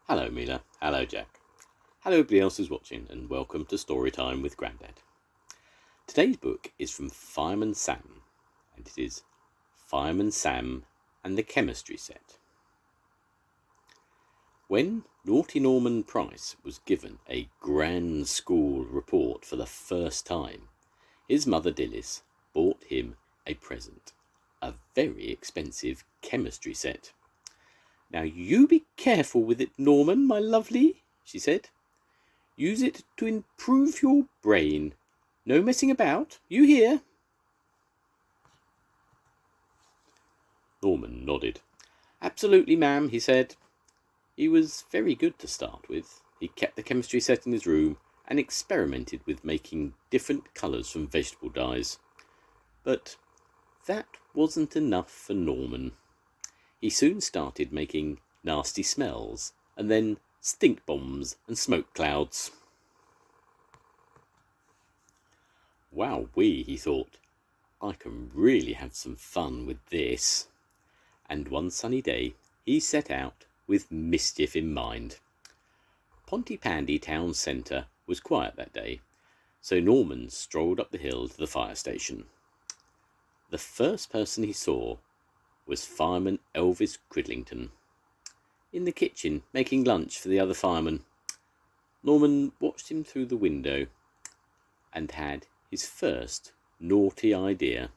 Hello Mila, hello Jack, hello everybody else who's watching, and welcome to Storytime with Grandad. Today's book is from Fireman Sam, and it is Fireman Sam and the Chemistry Set. When naughty Norman Price was given a grand school report for the first time, his mother Dilys bought him a present, a very expensive chemistry set. "Now you be careful with it, Norman, my lovely," she said. "Use it to improve your brain. No messing about, you hear?" Norman nodded. "Absolutely, ma'am," he said. He was very good to start with. He kept the chemistry set in his room and experimented with making different colours from vegetable dyes. But that wasn't enough for Norman. He soon started making nasty smells, and then stink bombs and smoke clouds. "Wowee," he thought, "I can really have some fun with this." And one sunny day he set out with mischief in mind. Pontypandy town centre was quiet that day, so Norman strolled up the hill to the fire station. The first person he saw was Fireman Elvis Cridlington, in the kitchen making lunch for the other firemen. Norman watched him through the window and had his first naughty idea.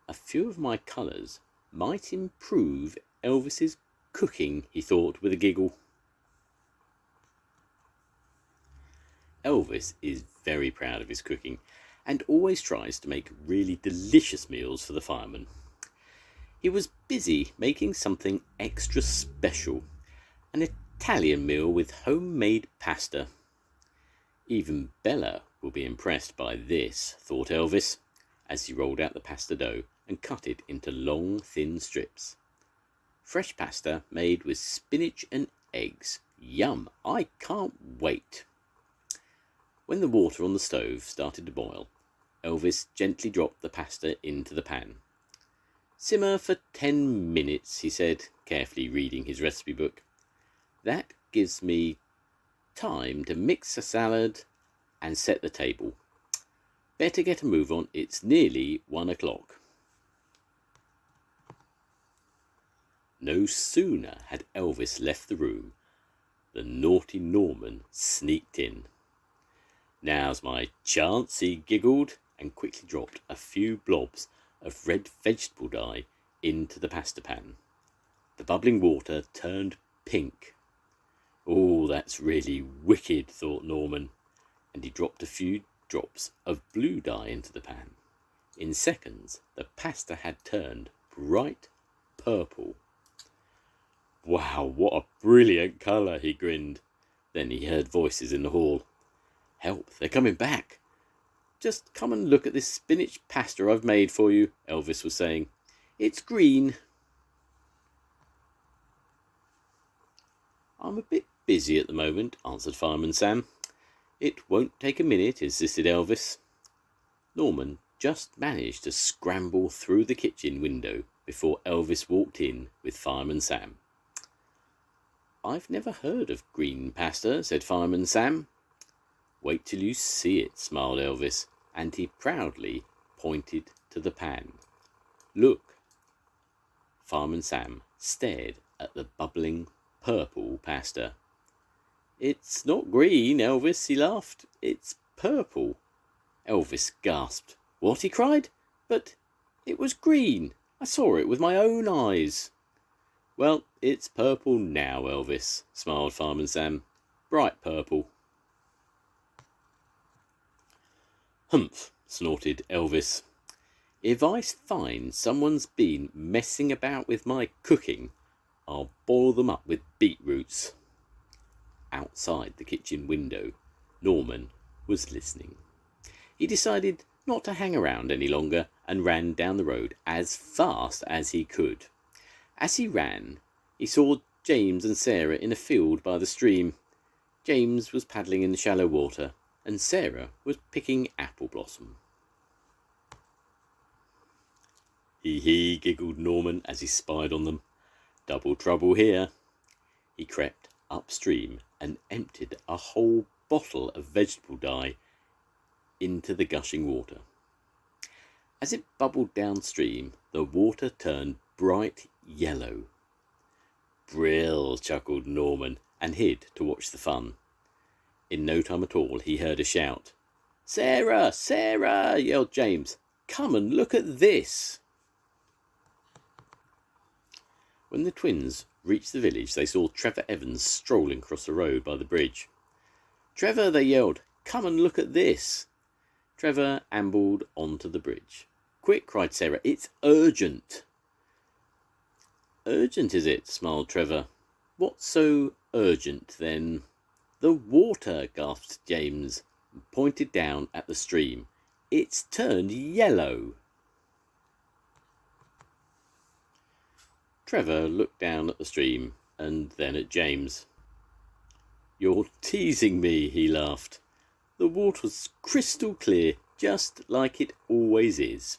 "A few of my colours might improve Elvis's cooking," he thought with a giggle. Elvis is very proud of his cooking and always tries to make really delicious meals for the firemen. He was busy making something extra special, an Italian meal with homemade pasta. "Even Bella will be impressed by this," thought Elvis, as he rolled out the pasta dough and cut it into long, thin strips. "Fresh pasta made with spinach and eggs. Yum, I can't wait." When the water on the stove started to boil, Elvis gently dropped the pasta into the pan. "Simmer for 10 minutes, he said, carefully reading his recipe book. "That gives me time to mix a salad and set the table. Better get a move on, it's nearly 1 o'clock. No sooner had Elvis left the room than naughty Norman sneaked in. "Now's my chance," he giggled, and quickly dropped a few blobs of red vegetable dye into the pasta pan. The bubbling water turned pink. "Oh, that's really wicked," thought Norman, and he dropped a few drops of blue dye into the pan. In seconds, the pasta had turned bright purple. "Wow, what a brilliant colour," he grinned. Then he heard voices in the hall. "Help, they're coming back. Just come and look at this spinach pasta I've made for you," Elvis was saying. "It's green." "I'm a bit busy at the moment," answered Fireman Sam. "It won't take a minute," insisted Elvis. Norman just managed to scramble through the kitchen window before Elvis walked in with Fireman Sam. "I've never heard of green pasta," said Fireman Sam. "Wait till you see it," smiled Elvis, and he proudly pointed to the pan. "Look." Fireman Sam stared at the bubbling purple pasta. "It's not green, Elvis," he laughed. "It's purple." Elvis gasped. "What?" he cried. "But it was green. I saw it with my own eyes." "Well, it's purple now, Elvis," smiled Fireman Sam. "Bright purple." "Humph," snorted Elvis. "If I find someone's been messing about with my cooking, I'll boil them up with beetroots." Outside the kitchen window, Norman was listening. He decided not to hang around any longer and ran down the road as fast as he could. As he ran, he saw James and Sarah in a field by the stream. James was paddling in the shallow water, and Sarah was picking apple blossom. "Hee hee," giggled Norman as he spied on them. "Double trouble here." He crept upstream and emptied a whole bottle of vegetable dye into the gushing water. As it bubbled downstream, the water turned bright yellow. "Brill," chuckled Norman, and hid to watch the fun. In no time at all, he heard a shout. "Sarah! Sarah!" yelled James. "Come and look at this!" When the twins reached the village, they saw Trevor Evans strolling across the road by the bridge. "Trevor," they yelled, "come and look at this!" Trevor ambled onto the bridge. "Quick," cried Sarah, "it's urgent." "Urgent, is it?" smiled Trevor. "What's so urgent, then?" "The water," gasped James, and pointed down at the stream. "It's turned yellow." Trevor looked down at the stream and then at James. "You're teasing me," he laughed. "The water's crystal clear, just like it always is."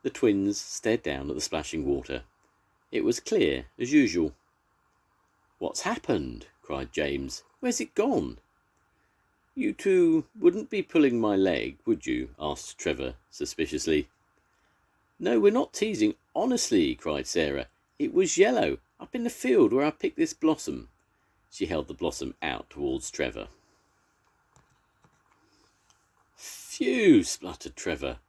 The twins stared down at the splashing water. It was clear as usual. "What's happened?" cried James. "Where's it gone?" "You two wouldn't be pulling my leg, would you?" asked Trevor suspiciously. "No, we're not teasing, honestly," cried Sarah. "It was yellow, up in the field where I picked this blossom." She held the blossom out towards Trevor. "Phew!" spluttered Trevor.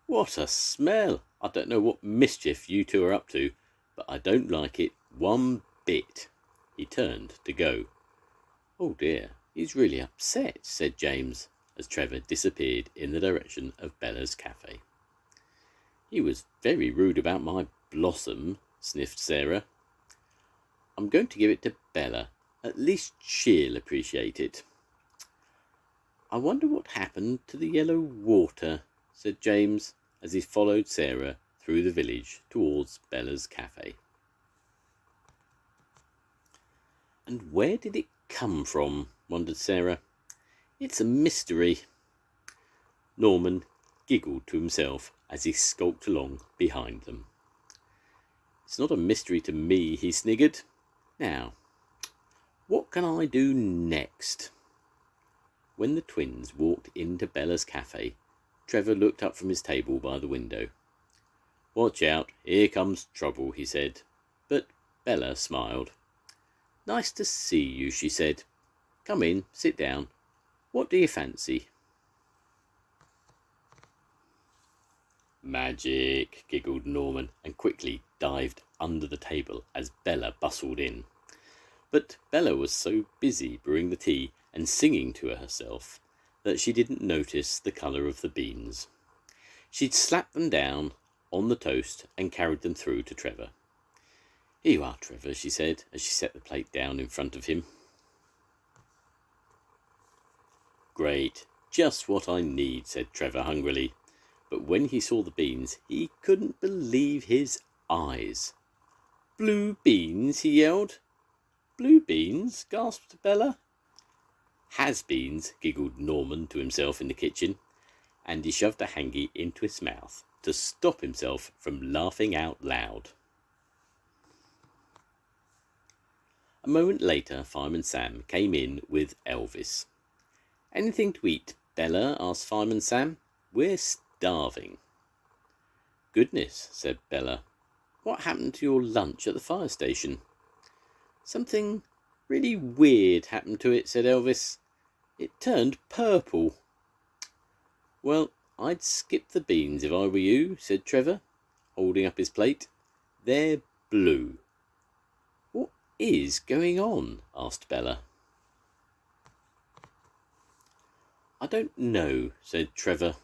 "What a smell! I don't know what mischief you two are up to, but I don't like it one bit." He turned to go. "Oh dear, he's really upset," said James, as Trevor disappeared in the direction of Bella's cafe. "He was very rude about my blossom," sniffed Sarah. "I'm going to give it to Bella. At least she'll appreciate it." "I wonder what happened to the yellow water," said James, as he followed Sarah through the village towards Bella's cafe. "And where did it come from?" wondered Sarah. "It's a mystery." Norman giggled to himself as he skulked along behind them. "It's not a mystery to me," he sniggered. "Now, what can I do next?" When the twins walked into Bella's cafe, Trevor looked up from his table by the window. "Watch out, here comes trouble," he said. But Bella smiled. "Nice to see you," she said. "Come in, sit down. What do you fancy?" "Magic," giggled Norman, and quickly dived under the table as Bella bustled in. But Bella was so busy brewing the tea and singing to herself that she didn't notice the colour of the beans. She'd slapped them down on the toast and carried them through to Trevor. "Here you are, Trevor," she said, as she set the plate down in front of him. "Great, just what I need," said Trevor hungrily. But when he saw the beans, he couldn't believe his eyes. "Blue beans!" he yelled. "Blue beans?" gasped Bella. "Has-beens," giggled Norman to himself in the kitchen, and he shoved a hanky into his mouth to stop himself from laughing out loud. A moment later, Fireman Sam came in with Elvis. "Anything to eat, Bella?" asked Fireman Sam. "We're starving." "Goodness," said Bella. "What happened to your lunch at the fire station?" "Something really weird happened to it," said Elvis. "It turned purple." "Well, I'd skip the beans if I were you," said Trevor, holding up his plate. "They're blue." "What is going on?" asked Bella. "I don't know," said Trevor,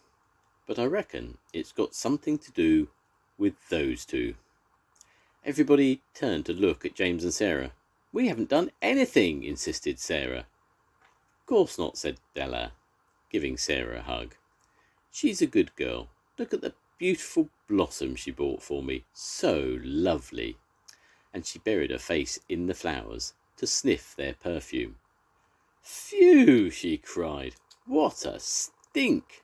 "but I reckon it's got something to do with those two." Everybody turned to look at James and Sarah. "We haven't done anything," insisted Sarah. "Course not," said Bella, giving Sarah a hug. "She's a good girl. Look at the beautiful blossom she bought for me. So lovely." And she buried her face in the flowers to sniff their perfume. "Phew!" she cried. "What a stink!"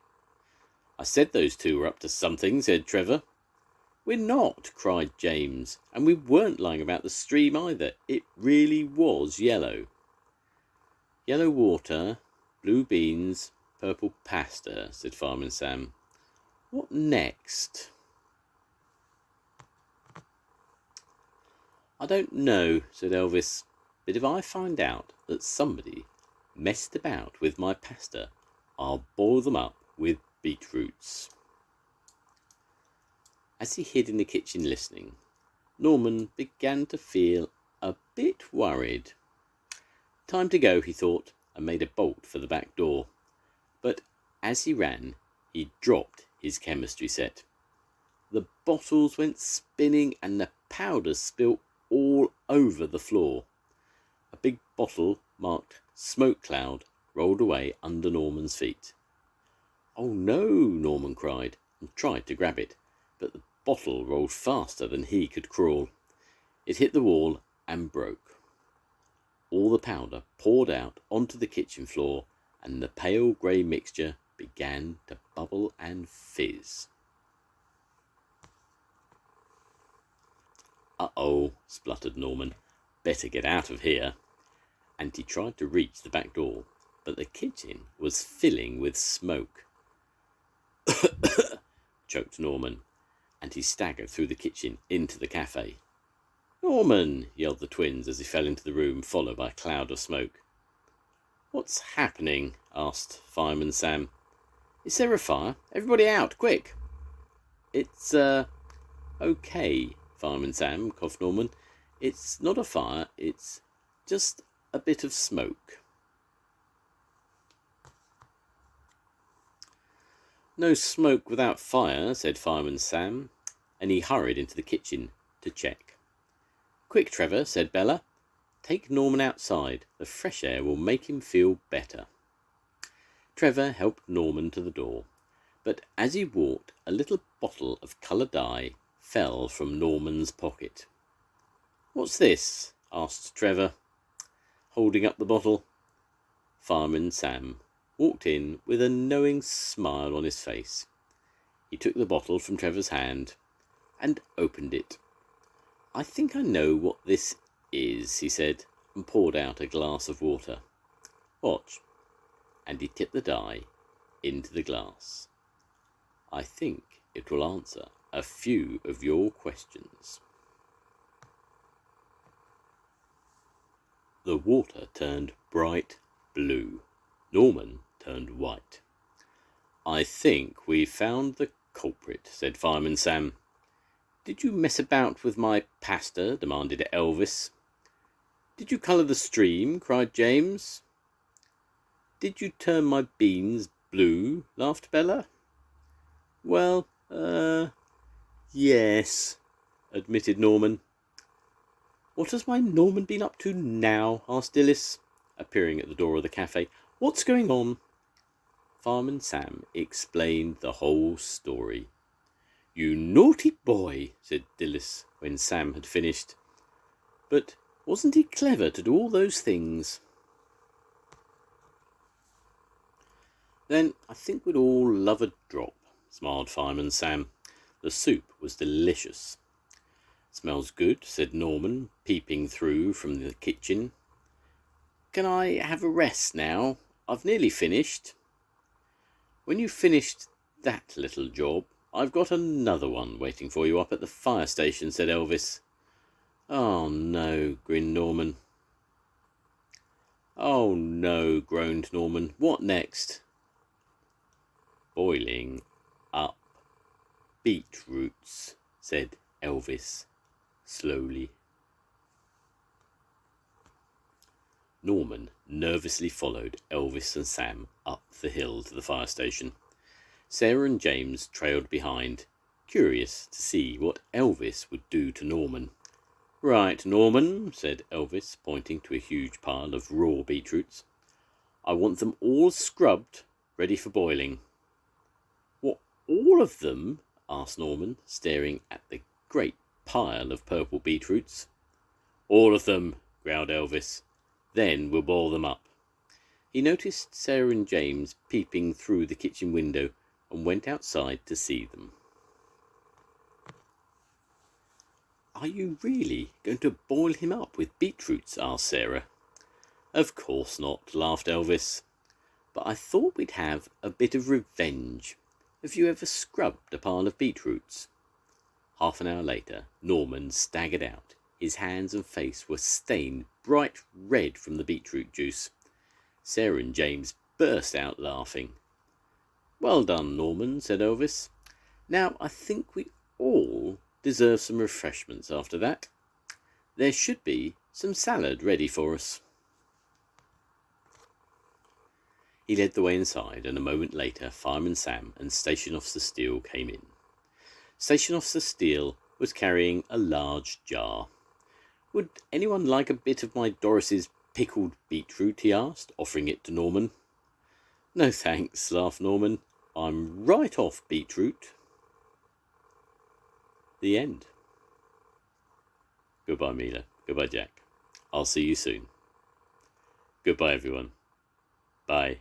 "I said those two were up to something," said Trevor. "We're not," cried James, "and we weren't lying about the stream either. It really was yellow." "Yellow water, blue beans, purple pasta," said Fireman Sam. "What next?" "I don't know," said Elvis, "but if I find out that somebody messed about with my pasta, I'll boil them up with beetroots." As he hid in the kitchen listening, Norman began to feel a bit worried. Time to go, he thought, and made a bolt for the back door. But as he ran, he dropped his chemistry set. The bottles went spinning and the powder spilt all over the floor. A big bottle marked "Smoke Cloud" rolled away under Norman's feet. "Oh no!" Norman cried, and tried to grab it, but the bottle rolled faster than he could crawl. It hit the wall and broke. All the powder poured out onto the kitchen floor, and the pale grey mixture began to bubble and fizz. "Uh-oh," spluttered Norman. "Better get out of here." And he tried to reach the back door, but the kitchen was filling with smoke. Choked Norman, and he staggered through the kitchen into the cafe. "Norman!" yelled the twins as he fell into the room, followed by a cloud of smoke. "What's happening?" asked Fireman Sam. "Is there a fire? Everybody out, quick!" "It's, okay, Fireman Sam," coughed Norman. "It's not a fire, it's just a bit of smoke." "No smoke without fire," said Fireman Sam, and he hurried into the kitchen to check. "Quick, Trevor," said Bella. "Take Norman outside. The fresh air will make him feel better." Trevor helped Norman to the door, but as he walked, a little bottle of coloured dye fell from Norman's pocket. "What's this?" asked Trevor, holding up the bottle. Fireman Sam walked in with a knowing smile on his face. He took the bottle from Trevor's hand and opened it. "I think I know what this is," he said, and poured out a glass of water. "Watch." And he tipped the dye into the glass. "I think it will answer a few of your questions." The water turned bright blue. Norman turned white. "I think we've found the culprit," said Fireman Sam. "Did you mess about with my pasta?" demanded Elvis. "Did you colour the stream?" cried James. "Did you turn my beans blue?" laughed Bella. "Well, yes," admitted Norman. "What has my Norman been up to now?" asked Dilys, appearing at the door of the cafe. "What's going on?" Fireman Sam explained the whole story. "You naughty boy," said Dilys when Sam had finished. "But wasn't he clever to do all those things?" "Then I think we'd all love a drop," smiled Fireman Sam. "The soup was delicious." "Smells good," said Norman, peeping through from the kitchen. "Can I have a rest now? I've nearly finished." "When you've finished that little job, I've got another one waiting for you up at the fire station," said Elvis. "Oh no," grinned Norman. "Oh no," groaned Norman. "What next?" "Boiling up beetroots," said Elvis slowly. Norman nervously followed Elvis and Sam up the hill to the fire station. Sarah and James trailed behind, curious to see what Elvis would do to Norman. "Right, Norman," said Elvis, pointing to a huge pile of raw beetroots. "I want them all scrubbed, ready for boiling." "What, all of them?" asked Norman, staring at the great pile of purple beetroots. "All of them," growled Elvis. "Then we'll boil them up." He noticed Sarah and James peeping through the kitchen window and went outside to see them. Are you really going to boil him up with beetroots? Asked Sarah. Of course not, laughed Elvis. But I thought we'd have a bit of revenge. Have you ever scrubbed a pile of beetroots? Half an hour later, Norman staggered out. His hands and face were stained bright red from the beetroot juice. Sarah and James burst out laughing. Well done, Norman, said Elvis. Now I think we all deserve some refreshments after that. There should be some salad ready for us. He led the way inside, and a moment later Fireman Sam and Station Officer Steele came in. Station Officer Steele was carrying a large jar. Would anyone like a bit of my Doris's pickled beetroot? He asked, offering it to Norman. No thanks, laughed Norman. I'm right off beetroot. The end. Goodbye, Mila. Goodbye, Jack. I'll see you soon. Goodbye, everyone. Bye.